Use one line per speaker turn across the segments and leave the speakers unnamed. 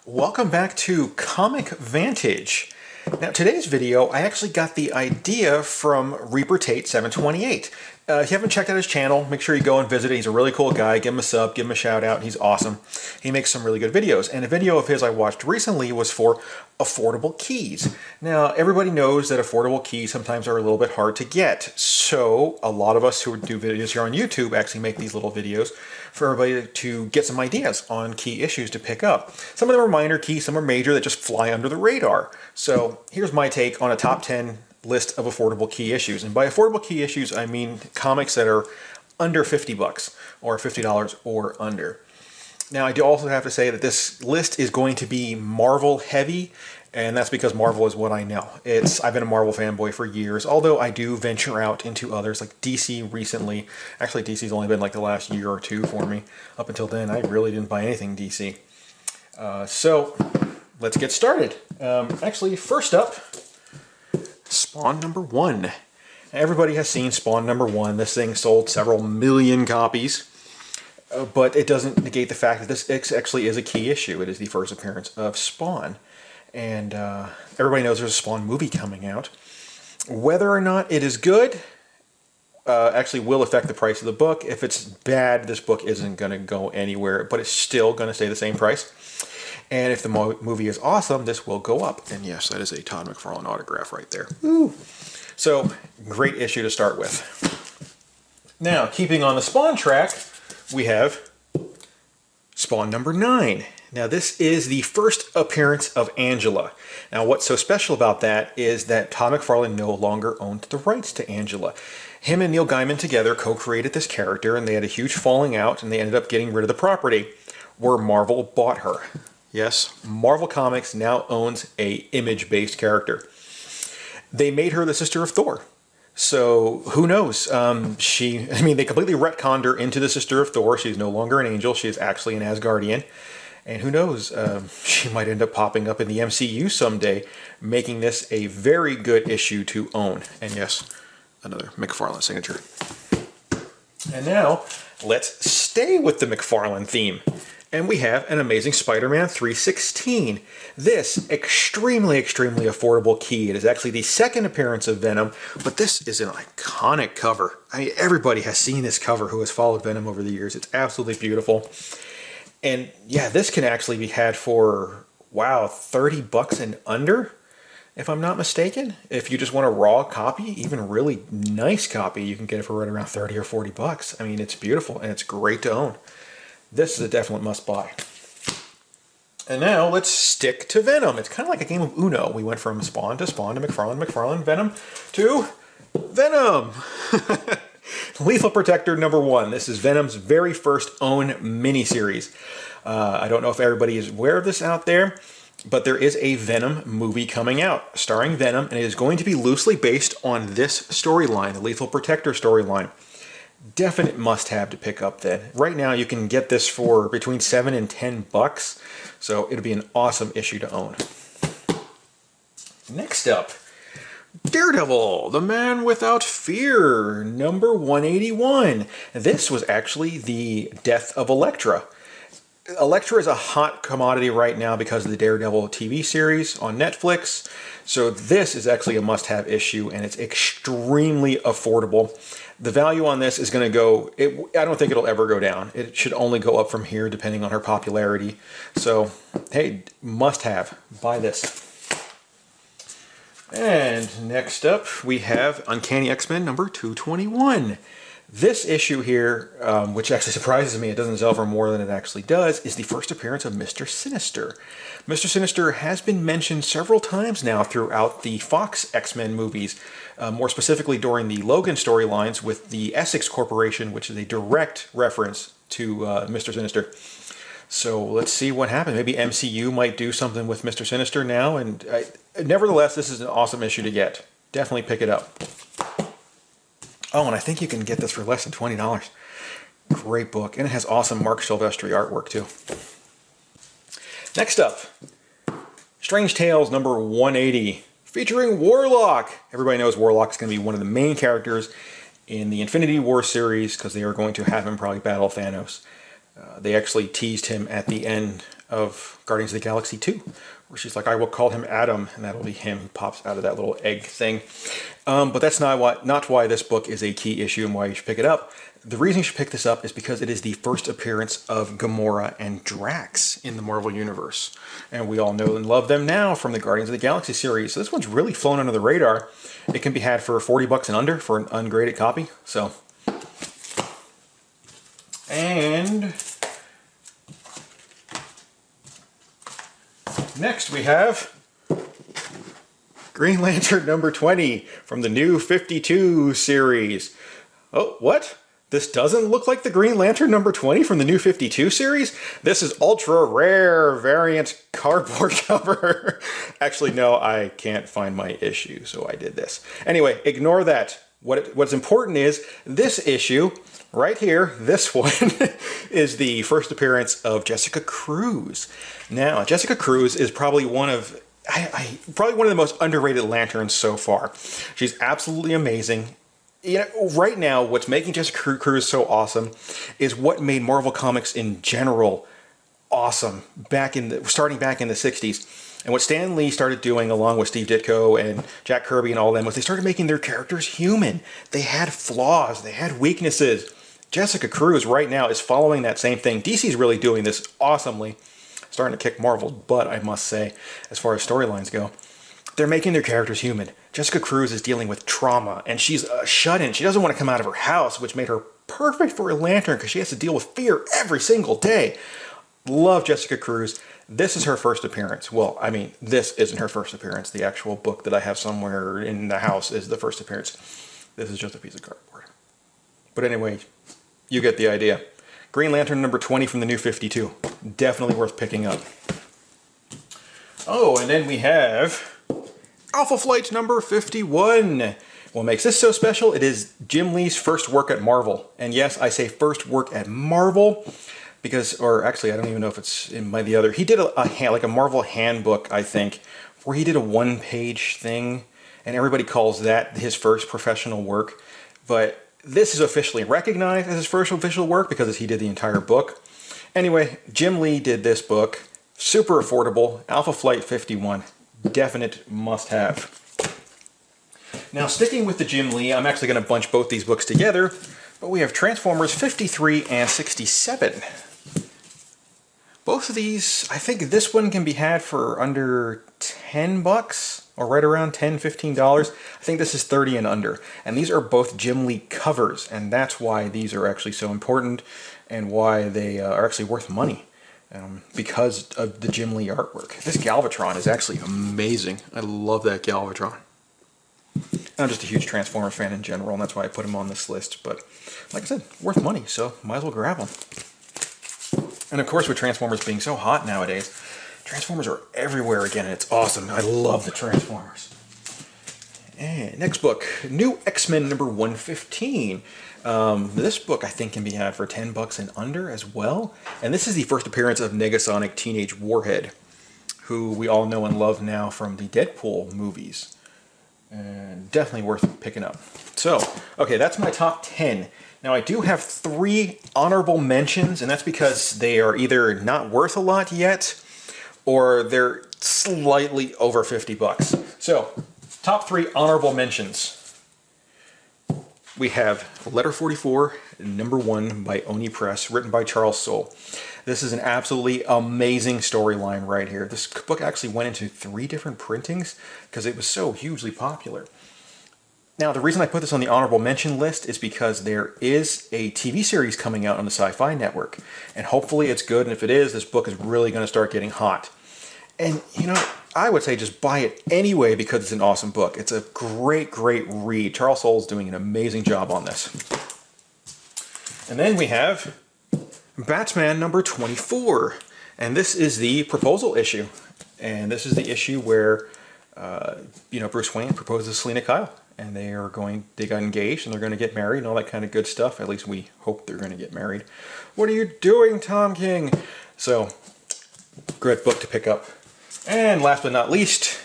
Welcome back to Comic Vantage. Now today's video, I actually got the idea from Reaper Tate 728. If you haven't checked out his channel, make sure you go and visit it. He's a really cool guy. Give him a sub, give him a shout out. He's awesome. He makes some really good videos. And a video of his I watched recently was for affordable keys. Now, everybody knows that affordable keys sometimes are a little bit hard to get. So a lot of us who do videos here on YouTube actually make these little videos for everybody to get some ideas on key issues to pick up. Some of them are minor keys, some are major that just fly under the radar. So here's my take on a top 10 list of affordable key issues. And by affordable key issues, I mean comics that are under 50 bucks or $50 or under. Now, I do also have to say that this list is going to be Marvel heavy, and that's because Marvel is what I know. I've been a Marvel fanboy for years, although I do venture out into others like DC recently. Actually, DC's only been like the last year or two for me. Up until then, I really didn't buy anything DC. So let's get started. Actually, first up, Spawn #1. Everybody has seen Spawn #1. This thing sold several million copies. But it doesn't negate the fact that this actually is a key issue. It is the first appearance of Spawn. And everybody knows there's a Spawn movie coming out. Whether or not it is good actually will affect the price of the book. If it's bad, this book isn't going to go anywhere, but it's still going to stay the same price. And if the movie is awesome, this will go up. And yes, that is a Todd McFarlane autograph right there. Woo. So, great issue to start with. Now, keeping on the Spawn track, we have Spawn #9. Now this is the first appearance of Angela. Now what's so special about that is that Todd McFarlane no longer owned the rights to Angela. Him and Neil Gaiman together co-created this character, and they had a huge falling out, and they ended up getting rid of the property where Marvel bought her. Yes, Marvel Comics now owns a image-based character. They made her the sister of Thor. So who knows? They completely retconned her into the sister of Thor. She's no longer an angel. She is actually an Asgardian. And who knows? She might end up popping up in the MCU someday, making this a very good issue to own. And yes, another McFarlane signature. And now, let's stay with the McFarlane theme. And we have an Amazing Spider-Man 316. This extremely, extremely affordable key. It is actually the second appearance of Venom, but this is an iconic cover. I mean, everybody has seen this cover who has followed Venom over the years. It's absolutely beautiful. And yeah, this can actually be had for, wow, 30 bucks and under, if I'm not mistaken. If you just want a raw copy, even a really nice copy, you can get it for right around 30 or 40 bucks. I mean, it's beautiful and it's great to own. This is a definite must-buy. And now let's stick to Venom. It's kind of like a game of Uno. We went from Spawn to McFarlane, McFarlane, Venom to Venom. Lethal Protector #1. This is Venom's very first own miniseries. I don't know if everybody is aware of this out there, but there is a Venom movie coming out starring Venom, and it is going to be loosely based on this storyline, the Lethal Protector storyline. Definite must-have to pick up then. Right now you can get this for between 7 and 10 bucks, so it'll be an awesome issue to own. Next up, Daredevil, the Man Without Fear, #181. This was actually the death of Elektra. Elektra is a hot commodity right now because of the Daredevil TV series on Netflix. So this is actually a must-have issue, and it's extremely affordable. The value on this is going to go, I don't think it'll ever go down. It should only go up from here depending on her popularity. So, hey, must-have. Buy this. And next up, we have Uncanny X-Men #221. This issue here, which actually surprises me, it doesn't sell for more than it actually does, is the first appearance of Mr. Sinister. Mr. Sinister has been mentioned several times now throughout the Fox X-Men movies, more specifically during the Logan storylines with the Essex Corporation, which is a direct reference to Mr. Sinister. So let's see what happens. Maybe MCU might do something with Mr. Sinister now, and nevertheless, this is an awesome issue to get. Definitely pick it up. Oh, and I think you can get this for less than $20. Great book, and it has awesome Mark Silvestri artwork too. Next up, Strange Tales #180, featuring Warlock. Everybody knows Warlock is going to be one of the main characters in the Infinity War series because they are going to have him probably battle Thanos. They actually teased him at the end of Guardians of the Galaxy 2, where she's like, I will call him Adam, and that'll be him. He pops out of that little egg thing. But that's not why this book is a key issue and why you should pick it up. The reason you should pick this up is because it is the first appearance of Gamora and Drax in the Marvel Universe. And we all know and love them now from the Guardians of the Galaxy series. So this one's really flown under the radar. It can be had for 40 bucks and under for an ungraded copy. So, and next we have Green Lantern number 20 from the New 52 series. Oh, what? This doesn't look like the Green Lantern number 20 from the New 52 series? This is ultra rare variant cardboard cover. Actually, no, I can't find my issue, so I did this. Anyway, ignore that. What's important is this issue right here, this one, is the first appearance of Jessica Cruz. Now, Jessica Cruz is probably one of the most underrated Lanterns so far. She's absolutely amazing. You know, right now, what's making Jessica Cruz so awesome is what made Marvel Comics in general awesome starting back in the 60s. And what Stan Lee started doing along with Steve Ditko and Jack Kirby and all them was they started making their characters human. They had flaws, they had weaknesses. Jessica Cruz right now is following that same thing. DC's really doing this awesomely. Starting to kick Marvel's butt, I must say, as far as storylines go. They're making their characters human. Jessica Cruz is dealing with trauma, and she's shut-in. She doesn't want to come out of her house, which made her perfect for a Lantern because she has to deal with fear every single day. Love Jessica Cruz. This is her first appearance. Well, I mean, this isn't her first appearance. The actual book that I have somewhere in the house is the first appearance. This is just a piece of cardboard. But anyway, you get the idea. Green Lantern number 20 from the New 52. Definitely worth picking up. Oh, and then we have Alpha Flight number 51. What makes this so special? It is Jim Lee's first work at Marvel. And yes, I say first work at Marvel because, or actually, I don't even know if it's in the other. He did like a Marvel handbook, I think, where he did a one-page thing, and everybody calls that his first professional work. But this is officially recognized as his first official work because he did the entire book. Anyway, Jim Lee did this book. Super affordable. Alpha Flight 51. Definite must-have. Now, sticking with the Jim Lee, I'm actually going to bunch both these books together, but we have Transformers 53 and 67. Both of these, I think this one can be had for under 10 bucks, or right around $10, $15. I think this is 30 and under. And these are both Jim Lee covers, and that's why these are actually so important and why they are actually worth money. Because of the Jim Lee artwork. This Galvatron is actually amazing. I love that Galvatron. I'm just a huge Transformers fan in general, and that's why I put him on this list. But like I said, worth money, so might as well grab them. And of course, with Transformers being so hot nowadays, Transformers are everywhere again, and it's awesome. I love the Transformers. And next book, New X-Men number 115. This book I think can be had for 10 bucks and under as well. And this is the first appearance of Negasonic Teenage Warhead, who we all know and love now from the Deadpool movies. And definitely worth picking up. So, okay, that's my top 10. Now I do have 3 honorable mentions, and that's because they are either not worth a lot yet, or they're slightly over 50 bucks. So, top 3 honorable mentions. We have Letter 44, number 1 by Oni Press, written by Charles Soule. This is an absolutely amazing storyline right here. This book actually went into 3 different printings because it was so hugely popular. Now, the reason I put this on the honorable mention list is because there is a TV series coming out on the Sci-Fi Network, and hopefully it's good, and if it is, this book is really going to start getting hot. And, you know, I would say just buy it anyway because it's an awesome book. It's a great, great read. Charles Soule's doing an amazing job on this. And then we have Batman number 24. And this is the proposal issue. And this is the issue where, you know, Bruce Wayne proposes to Selina Kyle. And they got engaged and they're going to get married and all that kind of good stuff. At least we hope they're going to get married. What are you doing, Tom King? So, great book to pick up. And last but not least,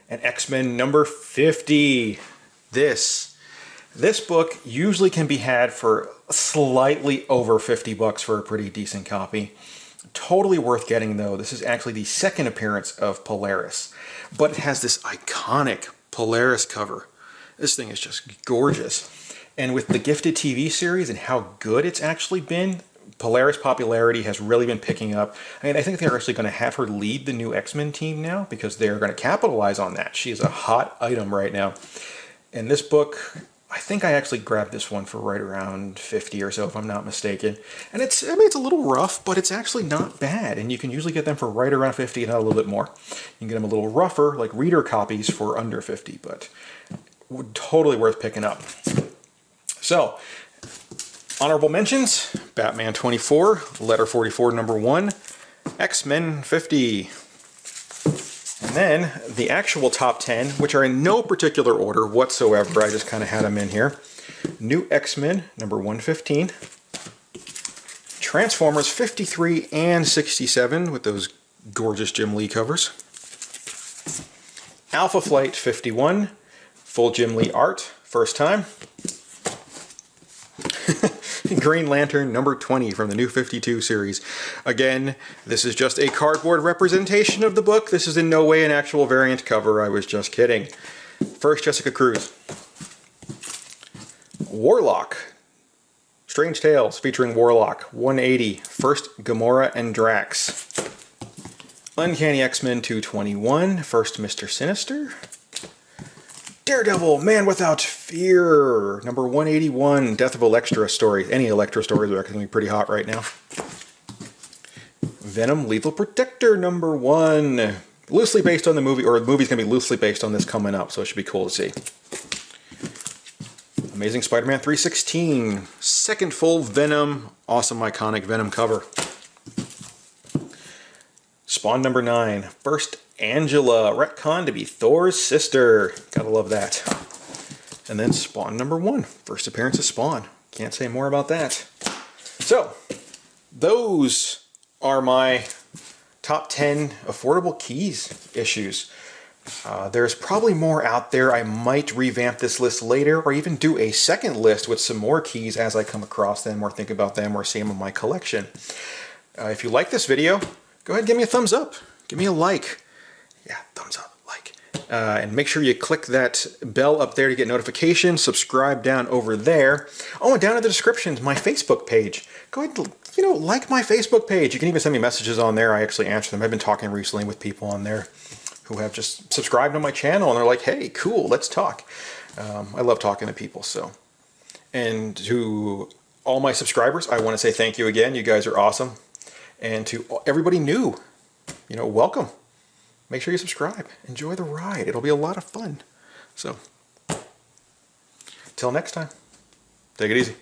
an X-Men number 50. This book usually can be had for slightly over 50 bucks for a pretty decent copy. Totally worth getting though. This is actually the second appearance of Polaris, but it has this iconic Polaris cover. This thing is just gorgeous. And with the Gifted TV series and how good it's actually been, Polaris' popularity has really been picking up. I mean, I think they're actually going to have her lead the new X-Men team now because they're going to capitalize on that. She's a hot item right now. And this book, I think I actually grabbed this one for right around 50 or so, if I'm not mistaken. And it's, I mean, it's a little rough, but it's actually not bad. And you can usually get them for right around 50, not a little bit more. You can get them a little rougher, like reader copies, for under 50, but totally worth picking up. So, honorable mentions: Batman 24, Letter 44, number 1, X-Men 50. And then the actual top 10, which are in no particular order whatsoever, I just kind of had them in here. New X-Men, number 115. Transformers 53 and 67 with those gorgeous Jim Lee covers. Alpha Flight 51, full Jim Lee art, first time. Green Lantern number 20 from the New 52 series. Again, this is just a cardboard representation of the book. This is in no way an actual variant cover. I was just kidding. First, Jessica Cruz. Warlock. Strange Tales featuring Warlock 180. First, Gamora and Drax. Uncanny X-Men 221. First, Mr. Sinister. Daredevil, Man Without Fear, number 181, Death of Elektra story. Any Elektra stories are going to be pretty hot right now. Venom, Lethal Protector, number 1. Loosely based on the movie, or the movie's going to be loosely based on this coming up, so it should be cool to see. Amazing Spider-Man 316, second full Venom, awesome iconic Venom cover. Spawn number 9, first Angela, retcon to be Thor's sister. Gotta love that. And then Spawn number 1, first appearance of Spawn. Can't say more about that. So, those are my top 10 affordable keys issues. There's probably more out there. I might revamp this list later, or even do a second list with some more keys as I come across them, or think about them, or see them in my collection. If you like this video, go ahead and give me a thumbs up. Give me a like. Yeah, thumbs up, like. And make sure you click that bell up there to get notifications. Subscribe down over there. Oh, and down in the descriptions, my Facebook page. Go ahead and, like my Facebook page. You can even send me messages on there. I actually answer them. I've been talking recently with people on there who have just subscribed to my channel, and they're like, hey, cool, let's talk. I love talking to people, so. And to all my subscribers, I want to say thank you again. You guys are awesome. And to everybody new, welcome. Make sure you subscribe. Enjoy the ride. It'll be a lot of fun. So, till next time, take it easy.